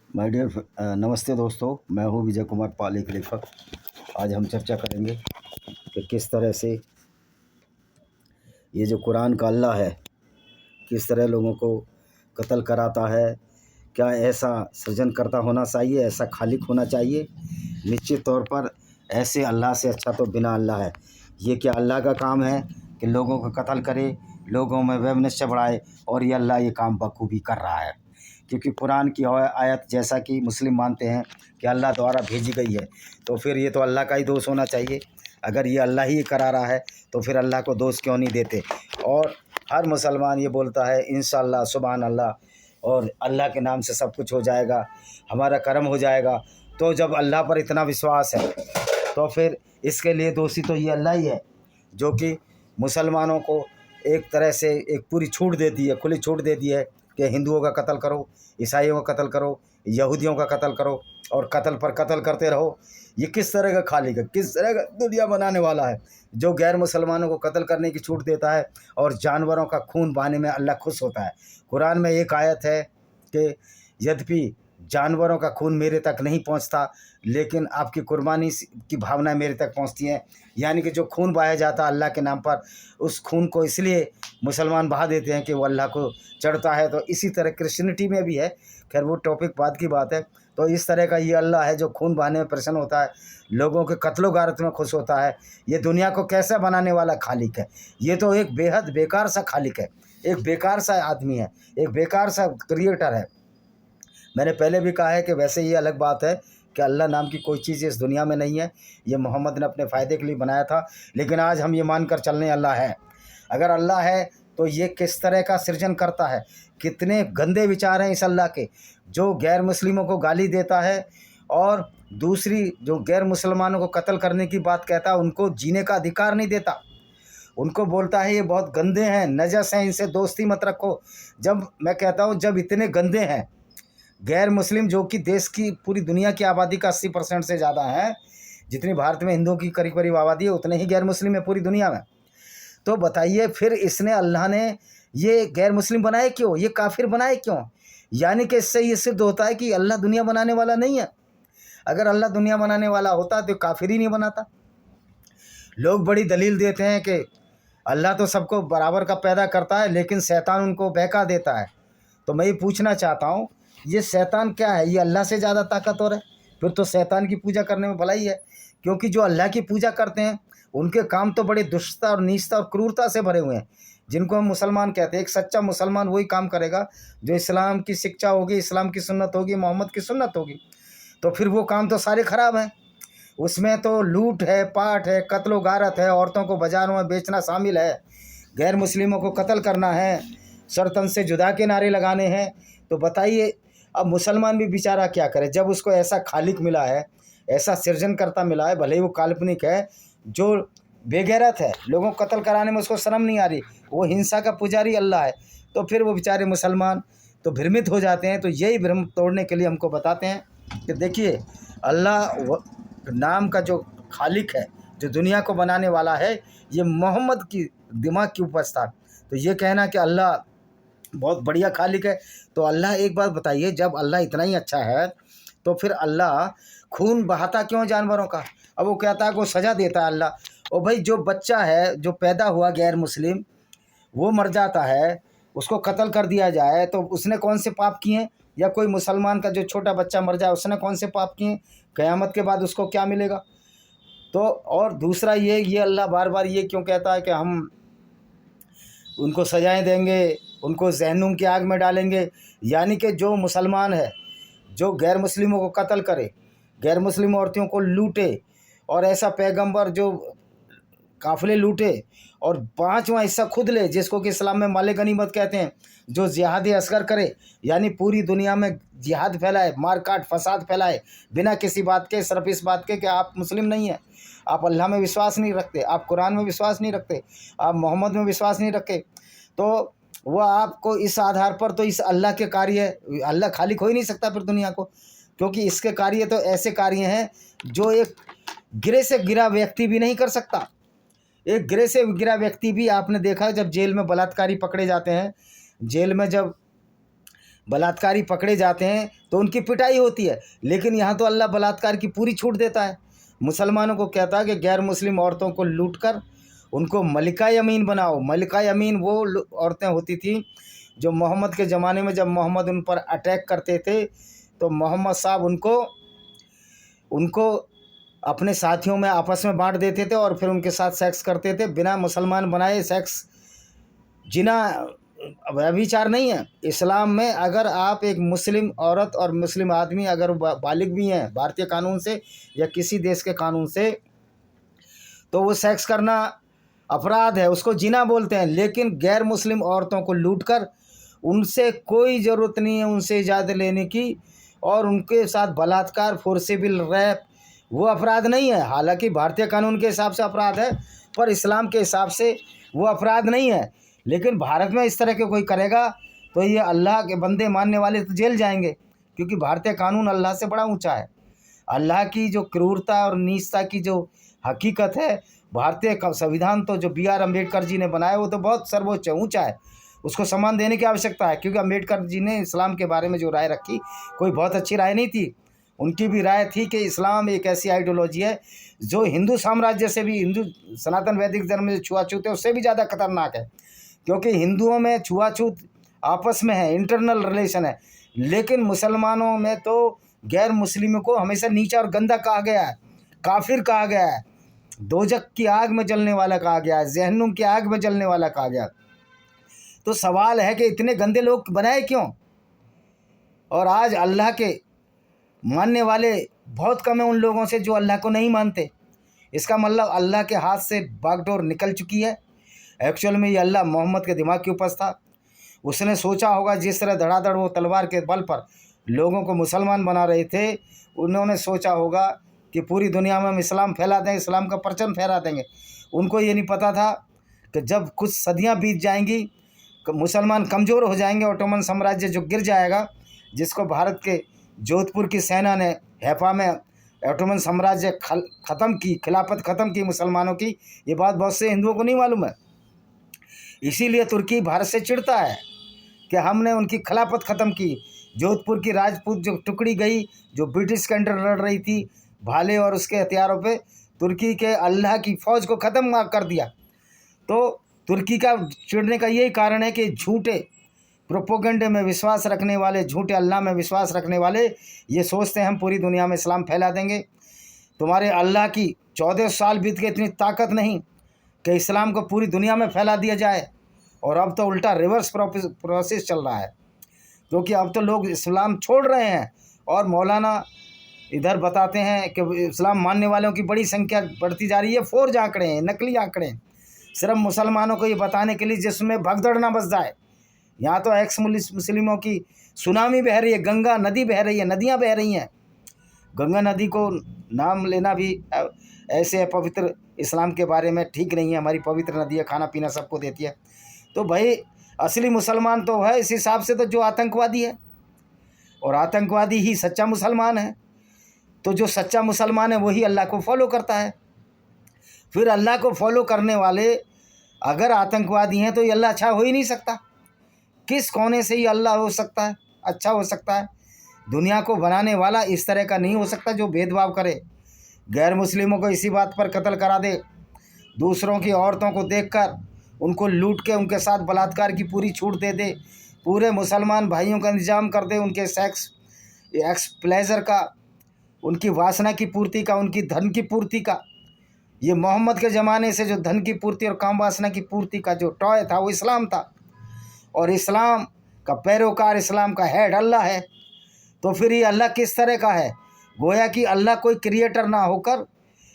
My dear नमस्ते दोस्तों, मैं हूँ विजय कुमार पाली खलीफा। आज हम चर्चा करेंगे कि किस तरह से ये जो कुरान का अल्लाह है किस तरह लोगों को कत्ल कराता है। क्या ऐसा सृजनकर्ता होना चाहिए, ऐसा खालिक होना चाहिए? निश्चित तौर पर ऐसे अल्लाह से अच्छा तो बिना अल्लाह है। ये क्या अल्लाह का काम है कि लोगों को कत्ल करे, लोगों में वैमनस्य बढ़ाए? और ये अल्लाह ये काम बखूबी कर रहा है, क्योंकि कुरान की आयत जैसा कि मुस्लिम मानते हैं कि अल्लाह द्वारा भेजी गई है, तो फिर ये तो अल्लाह का ही दोष होना चाहिए। अगर ये अल्लाह ही करा रहा है तो फिर अल्लाह को दोष क्यों नहीं देते? और हर मुसलमान ये बोलता है इंशाअल्लाह, सुभान अल्लाह, और अल्लाह के नाम से सब कुछ हो जाएगा, हमारा कर्म हो जाएगा। तो जब अल्लाह पर इतना विश्वास है तो फिर इसके लिए दोषी तो ये अल्लाह ही है, जो कि मुसलमानों को एक तरह से एक पूरी छूट दे दी है, खुली छूट दे दी है कि हिंदुओं का कत्ल करो, ईसाइयों का कत्ल करो, यहूदियों का कत्ल करो और कत्ल पर कत्ल करते रहो। ये किस तरह का खालिक है, किस तरह का दुनिया बनाने वाला है, जो गैर मुसलमानों को कत्ल करने की छूट देता है और जानवरों का खून बहाने में अल्लाह खुश होता है। कुरान में एक आयत है कि यद्यपि जानवरों का खून मेरे तक नहीं पहुंचता, लेकिन आपकी कुर्बानी की भावनाएं मेरे तक पहुंचती हैं। यानी कि जो खून बहाया जाता है अल्लाह के नाम पर, उस खून को इसलिए मुसलमान बहा देते हैं कि वो अल्लाह को चढ़ता है। तो इसी तरह क्रिश्चियनिटी में भी है, खैर वो टॉपिक बाद की बात है। तो इस तरह का ये अल्लाह है जो खून बहाने में प्रसन्न होता है, लोगों के कत्लो गारत में खुश होता है। ये दुनिया को कैसा बनाने वाला खालिक है। ये तो एक बेहद बेकार सा खालिक है, एक बेकार सा आदमी है, एक बेकार सा क्रिएटर है। मैंने पहले भी कहा है कि वैसे ये अलग बात है कि अल्लाह नाम की कोई चीज़ इस दुनिया में नहीं है, ये मोहम्मद ने अपने फ़ायदे के लिए बनाया था। लेकिन आज हम ये मानकर चलने अल्लाह है। अगर अल्लाह है तो ये किस तरह का सृजन करता है, कितने गंदे विचार हैं इस अल्लाह के, जो गैर मुस्लिमों को गाली देता है और दूसरी जो गैर मुसलमानों को कत्ल करने की बात कहता है उनको जीने का अधिकार नहीं देता। उनको बोलता है ये बहुत गंदे हैं, नजस हैं, इनसे दोस्ती मत रखो। जब मैं कहता हूँ जब इतने गंदे हैं गैर मुस्लिम, जो कि देश की पूरी दुनिया की आबादी का 80% से ज़्यादा है, जितनी भारत में हिंदुओं की करीब करीब आबादी है उतने ही गैर मुस्लिम है पूरी दुनिया में। तो बताइए फिर इसने अल्लाह ने ये गैर मुस्लिम बनाए क्यों, ये काफिर बनाए क्यों? यानी कि इससे ये सिद्ध होता है कि अल्लाह दुनिया बनाने वाला नहीं है। अगर अल्लाह दुनिया बनाने वाला होता तो काफिर ही नहीं बनाता। लोग बड़ी दलील देते हैं कि अल्लाह तो सबको बराबर का पैदा करता है लेकिन शैतान उनको बहका देता है। तो मैं ये पूछना चाहता हूँ, ये शैतान क्या है? ये अल्लाह से ज़्यादा ताकतवर है? फिर तो शैतान की पूजा करने में भलाई है, क्योंकि जो अल्लाह की पूजा करते हैं उनके काम तो बड़े दुष्टता और नीचता और क्रूरता से भरे हुए हैं, जिनको हम मुसलमान कहते हैं। एक सच्चा मुसलमान वही काम करेगा जो इस्लाम की शिक्षा होगी, इस्लाम की सुन्नत होगी, मोहम्मद की सुन्नत होगी। तो फिर वो काम तो सारे खराब हैं। उसमें तो लूट है, पाट है, कत्लो गारत है, औरतों को बाज़ारों में बेचना शामिल है, गैर मुस्लिमों को कत्ल करना है, सरतन से जुदा के नारे लगाने हैं। तो बताइए अब मुसलमान भी बेचारा क्या करे, जब उसको ऐसा खालिक मिला है, ऐसा सृजनकर्ता मिला है, भले ही वो काल्पनिक है, जो बेगैरत है, लोगों को कत्ल कराने में उसको शर्म नहीं आ रही, वो हिंसा का पुजारी अल्लाह है। तो फिर वो बेचारे मुसलमान तो भ्रमित हो जाते हैं। तो यही भ्रम तोड़ने के लिए हमको बताते हैं कि देखिए अल्लाह नाम का जो खालिक है, जो दुनिया को बनाने वाला है, ये मोहम्मद की दिमाग की उपज था। तो ये कहना कि अल्लाह बहुत बढ़िया खालिक है, तो अल्लाह एक बात बताइए, जब अल्लाह इतना ही अच्छा है तो फिर अल्लाह खून बहाता क्यों जानवरों का? अब वो कहता है कि वो सज़ा देता है अल्लाह। और भाई जो बच्चा है जो पैदा हुआ गैर मुस्लिम, वो मर जाता है, उसको कत्ल कर दिया जाए तो उसने कौन से पाप किए? या कोई मुसलमान का जो छोटा बच्चा मर जाए उसने कौन से पाप किए? क़यामत के बाद उसको क्या मिलेगा? तो और दूसरा ये अल्लाह बार बार ये क्यों कहता है कि हम उनको सजाएं देंगे, उनको जहन्नुम की आग में डालेंगे? यानी कि जो मुसलमान है जो गैर मुस्लिमों को कत्ल करे, गैर मुस्लिम औरतों को लूटे, और ऐसा पैगंबर जो काफ़िले लूटे और 5वां हिस्सा खुद ले, जिसको कि इस्लाम में माले गनीमत कहते हैं, जो जिहाद असगर करे, यानी पूरी दुनिया में जिहाद फैलाए, मार काट फसाद फैलाए, बिना किसी बात के, सिर्फ इस बात के कि आप मुस्लिम नहीं हैं, आप अल्लाह में विश्वास नहीं रखते, आप कुरान में विश्वास नहीं रखते, आप मोहम्मद में विश्वास नहीं रखते, तो वह आपको इस आधार पर, तो इस अल्लाह के कार्य, अल्लाह खालिक हो ही नहीं सकता फिर दुनिया को, क्योंकि इसके कार्य तो ऐसे कार्य हैं जो एक गिरे से गिरा व्यक्ति भी नहीं कर सकता। एक गिरे से गिरा व्यक्ति भी आपने देखा है, जब जेल में बलात्कारी पकड़े जाते हैं, जेल में जब बलात्कारी पकड़े जाते हैं तो उनकी पिटाई होती है, लेकिन यहाँ तो अल्लाह बलात्कार की पूरी छूट देता है। मुसलमानों को कहता है कि गैर मुस्लिम औरतों को लूटकर उनको मलिका यमीन बनाओ। मलिका यमीन वो औरतें होती थी जो मोहम्मद के ज़माने में जब मोहम्मद उन पर अटैक करते थे तो मोहम्मद साहब उनको अपने साथियों में आपस में बांट देते थे और फिर उनके साथ सेक्स करते थे। बिना मुसलमान बनाए सेक्स जिना व्यभिचार नहीं है। इस्लाम में अगर आप एक मुस्लिम औरत और मुस्लिम आदमी अगर बालिग भी हैं भारतीय कानून से या किसी देश के कानून से, तो वो सेक्स करना अपराध है, उसको जिना बोलते हैं। लेकिन गैर मुस्लिम औरतों को लूटकर उनसे कोई ज़रूरत नहीं है उनसे इजाज़त लेने की, और उनके साथ बलात्कार, फोर्सेबल रैप वो अपराध नहीं है। हालांकि भारतीय कानून के हिसाब से अपराध है, पर इस्लाम के हिसाब से वो अपराध नहीं है। लेकिन भारत में इस तरह के कोई करेगा तो ये अल्लाह के बंदे मानने वाले तो जेल जाएंगे, क्योंकि भारतीय कानून अल्लाह से बड़ा ऊंचा है। अल्लाह की जो क्रूरता और नीचता की जो हकीकत है, भारतीय संविधान तो जो B.R. अम्बेडकर जी ने बनाया वो तो बहुत सर्वोच्च ऊंचा है, उसको सम्मान देने की आवश्यकता है। क्योंकि अम्बेडकर जी ने इस्लाम के बारे में जो राय रखी कोई बहुत अच्छी राय नहीं थी। उनकी भी राय थी कि इस्लाम एक ऐसी आइडियोलॉजी है जो हिंदू साम्राज्य से भी, हिंदू सनातन वैदिक धर्म में जो छुआछूत है उससे भी ज़्यादा खतरनाक है। क्योंकि हिंदुओं में छुआछूत आपस में है, इंटरनल रिलेशन है, लेकिन मुसलमानों में तो गैर मुस्लिमों को हमेशा नीचा और गंदा कहा गया है, काफिर कहा गया है, दोजक की आग में जलने वाला कहा गया है, जहन्नुम की आग में जलने वाला कहा गया। तो सवाल है कि इतने गंदे लोग बनाए क्यों? और आज अल्लाह के मानने वाले बहुत कम है उन लोगों से जो अल्लाह को नहीं मानते। इसका मतलब अल्लाह के हाथ से बागडोर निकल चुकी है। एक्चुअल में ये अल्लाह मोहम्मद के दिमाग के ऊपर था। उसने सोचा होगा जिस तरह धड़ाधड़ वो तलवार के बल पर लोगों को मुसलमान बना रहे थे, उन्होंने सोचा होगा कि पूरी दुनिया में हम इस्लाम फैला दें, इस्लाम का परचम फहरा देंगे। उनको ये नहीं पता था कि जब कुछ सदियां बीत जाएंगी, मुसलमान कमज़ोर हो जाएंगे, ओटोमन साम्राज्य जो गिर जाएगा, जिसको भारत के जोधपुर की सेना ने हैफा में ओटोमन साम्राज्य ख़त्म की, खिलाफत ख़त्म की मुसलमानों की। ये बात बहुत से हिंदुओं को नहीं मालूम है। इसीलिए तुर्की भारत से चिढ़ता है कि हमने उनकी खिलाफत ख़त्म की। जोधपुर की राजपूत जो टुकड़ी गई जो ब्रिटिश के अंडर लड़ रही थी, भाले और उसके हथियारों पे तुर्की के अल्लाह की फ़ौज को ख़त्म कर दिया। तो तुर्की का चिढ़ने का यही कारण है कि झूठे प्रोपोगंडे में विश्वास रखने वाले, झूठे अल्लाह में विश्वास रखने वाले ये सोचते हैं हम पूरी दुनिया में इस्लाम फैला देंगे। तुम्हारे अल्लाह की 14 साल बीत के इतनी ताकत नहीं कि इस्लाम को पूरी दुनिया में फैला दिया जाए। और अब तो उल्टा रिवर्स प्रोसेस चल रहा है, क्योंकि अब तो लोग इस्लाम छोड़ रहे हैं। और मौलाना इधर बताते हैं कि इस्लाम मानने वालों की बड़ी संख्या बढ़ती जा रही है। फोर्ज आंकड़े हैं, नकली आंकड़े, सिर्फ मुसलमानों को ये बताने के लिए जिसमें भगदड़ ना बच जाए। यहाँ तो एक्स मुस्लिमों की सुनामी बह रही है, गंगा नदी बह रही है, नदियाँ बह रही हैं। गंगा नदी को नाम लेना भी ऐसे पवित्र इस्लाम के बारे में ठीक नहीं है। हमारी पवित्र नदी है, खाना पीना सबको देती है। तो भाई असली मुसलमान तो है इस हिसाब से तो जो आतंकवादी है, और आतंकवादी ही सच्चा मुसलमान है। तो जो सच्चा मुसलमान है वही अल्लाह को फॉलो करता है। फिर अल्लाह को फॉलो करने वाले अगर आतंकवादी हैं तो ये अल्लाह अच्छा हो ही नहीं सकता। किस कोने से ही अल्लाह हो सकता है, अच्छा हो सकता है? दुनिया को बनाने वाला इस तरह का नहीं हो सकता जो भेदभाव करे, गैर मुस्लिमों को इसी बात पर कत्ल करा दे, दूसरों की औरतों को देखकर उनको लूट के उनके साथ बलात्कार की पूरी छूट दे दे, पूरे मुसलमान भाइयों का इंतजाम कर दे उनके एक्स प्लेजर का, उनकी वासना की पूर्ति का, उनकी धन की पूर्ति का। ये मोहम्मद के ज़माने से जो धन की पूर्ति और काम वासना की पूर्ति का जो टॉय था वो इस्लाम था, और इस्लाम का पैरोकार, इस्लाम का हेड अल्लाह है। तो फिर ये अल्लाह किस तरह का है? गोया कि अल्लाह कोई क्रिएटर ना होकर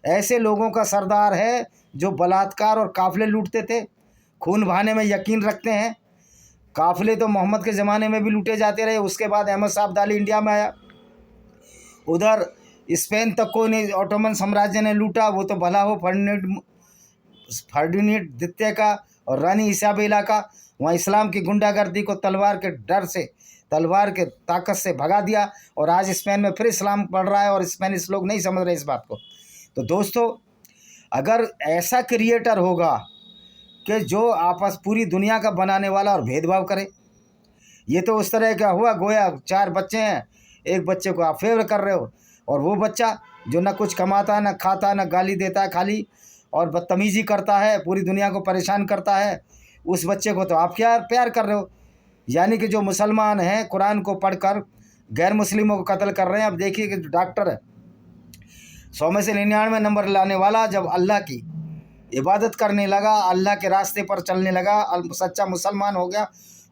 ऐसे लोगों का सरदार है जो बलात्कार और काफ़िले लूटते थे, खून बहाने में यकीन रखते हैं। काफ़िले तो मोहम्मद के ज़माने में भी लूटे जाते रहे, उसके बाद अहमद शाह अब्दाली इंडिया में आया, उधर स्पेन तक को नहीं ओटोमन साम्राज्य ने लूटा। वो तो भला हो फर्डिनेंड द्वितीय का और रानी इसाबेला का, वहाँ इस्लाम की गुंडागर्दी को तलवार के डर से, तलवार के ताकत से भगा दिया, और आज स्पेन में फिर इस्लाम बढ़ रहा है और स्पेनिश लोग नहीं समझ रहे इस बात को। तो दोस्तों, अगर ऐसा क्रिएटर होगा कि जो आपस पूरी दुनिया का बनाने वाला और भेदभाव करे, ये तो उस तरह का हुआ गोया 4 बच्चे हैं, एक बच्चे को आप फेवर कर रहे हो, और वो बच्चा जो ना कुछ कमाता ना खाता ना गाली देता है खाली, और बदतमीज़ी करता है, पूरी दुनिया को परेशान करता है, उस बच्चे को तो आप क्या प्यार कर रहे हो। यानी कि जो मुसलमान हैं कुरान को पढ़कर गैर मुस्लिमों को कत्ल कर रहे हैं। अब देखिए कि जो डॉक्टर है 100 में से 99 नंबर लाने वाला जब अल्लाह की इबादत करने लगा, अल्लाह के रास्ते पर चलने लगा, सच्चा मुसलमान हो गया,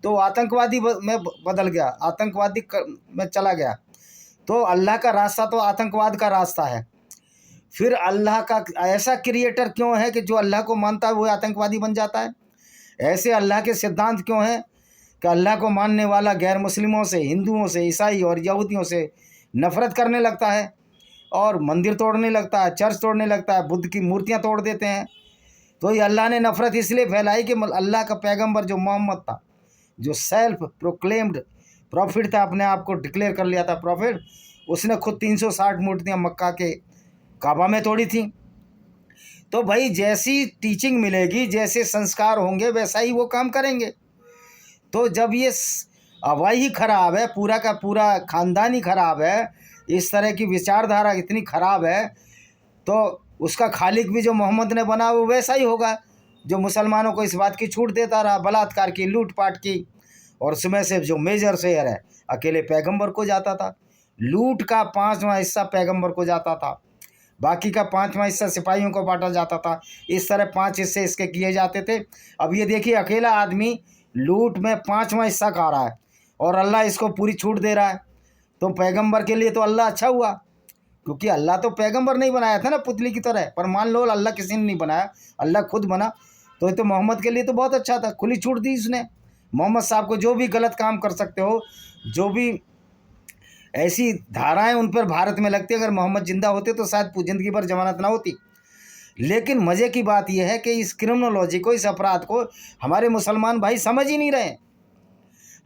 तो आतंकवादी में बदल गया, आतंकवादी में चला गया। तो अल्लाह का रास्ता तो आतंकवाद का रास्ता है। फिर अल्लाह का ऐसा क्रिएटर क्यों है कि जो अल्लाह को मानता है वो आतंकवादी बन जाता है? ऐसे अल्लाह के सिद्धांत क्यों हैं कि अल्लाह को मानने वाला गैर मुस्लिमों से, हिंदुओं से, ईसाई और यहूदियों से नफ़रत करने लगता है और मंदिर तोड़ने लगता है, चर्च तोड़ने लगता है, बुद्ध की मूर्तियां तोड़ देते हैं? तो ये अल्लाह ने नफ़रत इसलिए फैलाई कि अल्लाह का पैगंबर जो मोहम्मद था, जो सेल्फ प्रोक्लेम्ड प्रॉफिट था, अपने आप को डिक्लेयर कर लिया था प्रॉफिट, उसने खुद 360 मूर्तियाँ मक्का के काबा में तोड़ी थी। तो भाई जैसी टीचिंग मिलेगी, जैसे संस्कार होंगे, वैसा ही वो काम करेंगे। तो जब ये हवाई ही खराब है, पूरा का पूरा ख़ानदान ही खराब है, इस तरह की विचारधारा इतनी ख़राब है, तो उसका खालिक भी जो मोहम्मद ने बना वो वैसा ही होगा जो मुसलमानों को इस बात की छूट देता रहा, बलात्कार की, लूटपाट की, और उसमें से जो मेजर शेयर है अकेले पैगंबर को जाता था। लूट का 5वां हिस्सा पैगंबर को जाता था, बाकी का 5वां हिस्सा सिपाहियों को बांटा जाता था। इस तरह 5 हिस्से इसके किए जाते थे। अब ये देखिए अकेला आदमी लूट में 5वां हिस्सा खा रहा है और अल्लाह इसको पूरी छूट दे रहा है। तो पैगंबर के लिए तो अल्लाह अच्छा हुआ, क्योंकि अल्लाह तो पैगंबर नहीं बनाया था ना पुतली की तरह। पर मान लो अल्लाह किसी ने नहीं बनाया, अल्लाह खुद बना, तो ये तो मोहम्मद के लिए तो बहुत अच्छा था, खुली छूट दी उसने। मोहम्मद साहब को जो भी गलत काम कर सकते हो, जो भी ऐसी धाराएं उन पर भारत में लगती, अगर मोहम्मद जिंदा होते तो शायद ज़िंदगी भर जमानत ना होती। लेकिन मज़े की बात यह है कि इस क्रिमिनोलॉजी को, इस अपराध को हमारे मुसलमान भाई समझ ही नहीं रहे।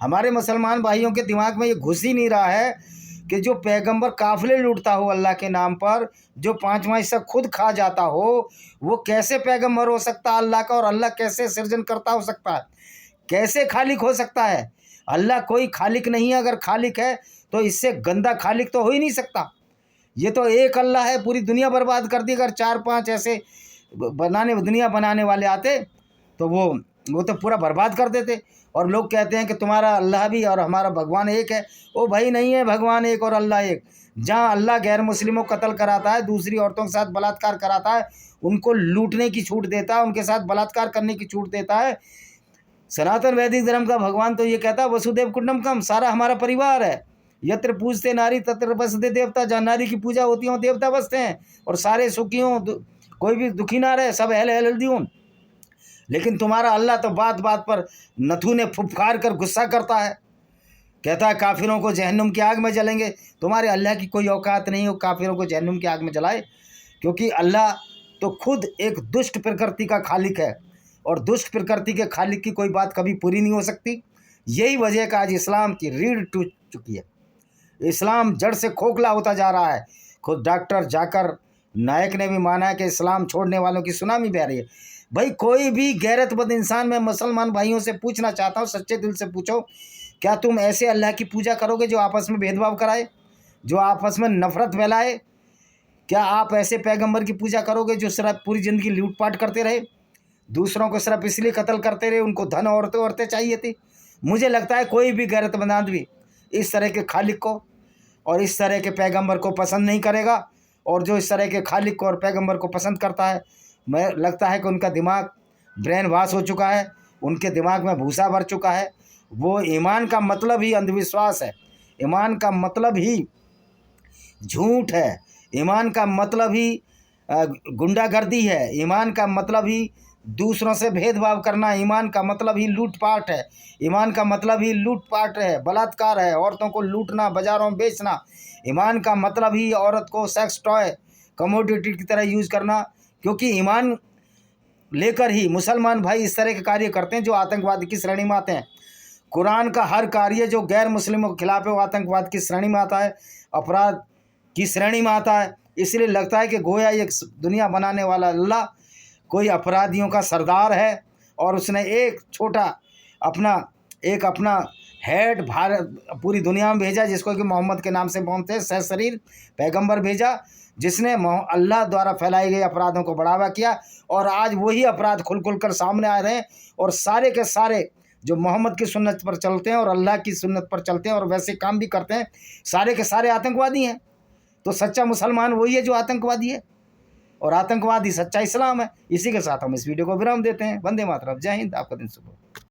हमारे मुसलमान भाइयों के दिमाग में ये घुस ही नहीं रहा है कि जो पैगंबर काफिले लूटता हो अल्लाह के नाम पर, जो 5वां हिस्सा खुद खा जाता हो, वो कैसे पैगंबर हो सकता है अल्लाह का? और अल्लाह कैसे सृजन करता हो सकता है? कैसे खालिक हो सकता है? अल्लाह कोई खालिक नहीं है। अगर खालिक है तो इससे गंदा खालिक तो हो ही नहीं सकता। ये तो एक अल्लाह है, पूरी दुनिया बर्बाद कर दी। अगर 4-5 ऐसे दुनिया बनाने वाले आते तो वो तो पूरा बर्बाद कर देते। और लोग कहते हैं कि तुम्हारा अल्लाह भी और हमारा भगवान एक है। ओ भाई नहीं है भगवान एक और अल्लाह एक। जहाँ अल्लाह गैर मुस्लिमों को कत्ल कराता है, दूसरी औरतों के साथ बलात्कार कराता है, उनको लूटने की छूट देता है, उनके साथ बलात्कार करने की छूट देता है, सनातन वैदिक धर्म का भगवान तो ये कहता है वसुदेव कुटुंबकम, सारा हमारा परिवार है। यत्र पूजते नारी तत्र बसते देवता, जहाँ नारी की पूजा होती है देवता बसते हैं, और सारे सुखी हों, कोई भी दुखी ना रहे, सब हेल्दी हों। लेकिन तुम्हारा अल्लाह तो बात बात पर नथुने फुफकार कर गुस्सा करता है, कहता है काफिरों को जहन्नुम की आग में जलेंगे। तुम्हारे अल्लाह की कोई औकात नहीं हो काफिरों को जहन्नुम की आग में जलाए, क्योंकि अल्लाह तो खुद एक दुष्ट प्रकृति का खालिक है, और दुष्ट प्रकृति के खालिक की कोई बात कभी पूरी नहीं हो सकती। यही वजह का आज इस्लाम की रीढ़ टूट चुकी है। इस्लाम जड़ से खोखला होता जा रहा है। खुद डॉक्टर जाकिर नायक ने भी माना है कि इस्लाम छोड़ने वालों की सुनामी बह रही है। भाई कोई भी गैरतमंद इंसान, मैं मुसलमान भाइयों से पूछना चाहता हूँ, सच्चे दिल से पूछो, क्या तुम ऐसे अल्लाह की पूजा करोगे जो आपस में भेदभाव कराए, जो आपस में नफरत फैलाए? क्या आप ऐसे पैगंबर की पूजा करोगे जो सिर्फ पूरी ज़िंदगी लूटपाट करते रहे, दूसरों को सिर्फ इसलिए कत्ल करते रहे, उनको धन औरतें चाहिए थी? मुझे लगता है कोई भी गैरतमंद आदमी इस तरह के खालिक को और इस तरह के पैगंबर को पसंद नहीं करेगा। और जो इस तरह के खालिक को और पैगंबर को पसंद करता है, मैं लगता है कि उनका दिमाग ब्रेन वॉश हो चुका है, उनके दिमाग में भूसा भर चुका है। वो ईमान का मतलब ही अंधविश्वास है, ईमान का मतलब ही झूठ है, ईमान का मतलब ही गुंडागर्दी है, ईमान का मतलब ही दूसरों से भेदभाव करना, ईमान का मतलब ही लूटपाट है, ईमान का मतलब ही लूटपाट है, बलात्कार है, औरतों को लूटना, बाज़ारों में बेचना। ईमान का मतलब ही औरत को सेक्स टॉय, कमोडिटी की तरह यूज़ करना। क्योंकि ईमान लेकर ही मुसलमान भाई इस तरह के कार्य करते हैं जो आतंकवाद की श्रेणी में आते हैं। कुरान का हर कार्य जो गैर मुस्लिमों के खिलाफ है वो आतंकवाद की श्रेणी में आता है, अपराध की श्रेणी में आता है। इसलिए लगता है कि गोया एक दुनिया बनाने वाला अल्लाह कोई अपराधियों का सरदार है, और उसने एक छोटा अपना हेड भारत पूरी दुनिया में भेजा, जिसको कि मोहम्मद के नाम से बोलते हैं, सह शरीर पैगंबर भेजा, जिसने अल्लाह द्वारा फैलाई गई अपराधों को बढ़ावा किया। और आज वही अपराध खुल खुल कर सामने आ रहे हैं, और सारे के सारे जो मोहम्मद की सुन्नत पर चलते हैं और अल्लाह की सुन्नत पर चलते हैं और वैसे काम भी करते हैं, सारे के सारे आतंकवादी हैं। तो सच्चा मुसलमान वही है जो आतंकवादी है, और आतंकवादी सच्चा इस्लाम है। इसी के साथ हम इस वीडियो को विराम देते हैं। वंदे मातरम, जय हिंद, आपका दिन शुभ हो।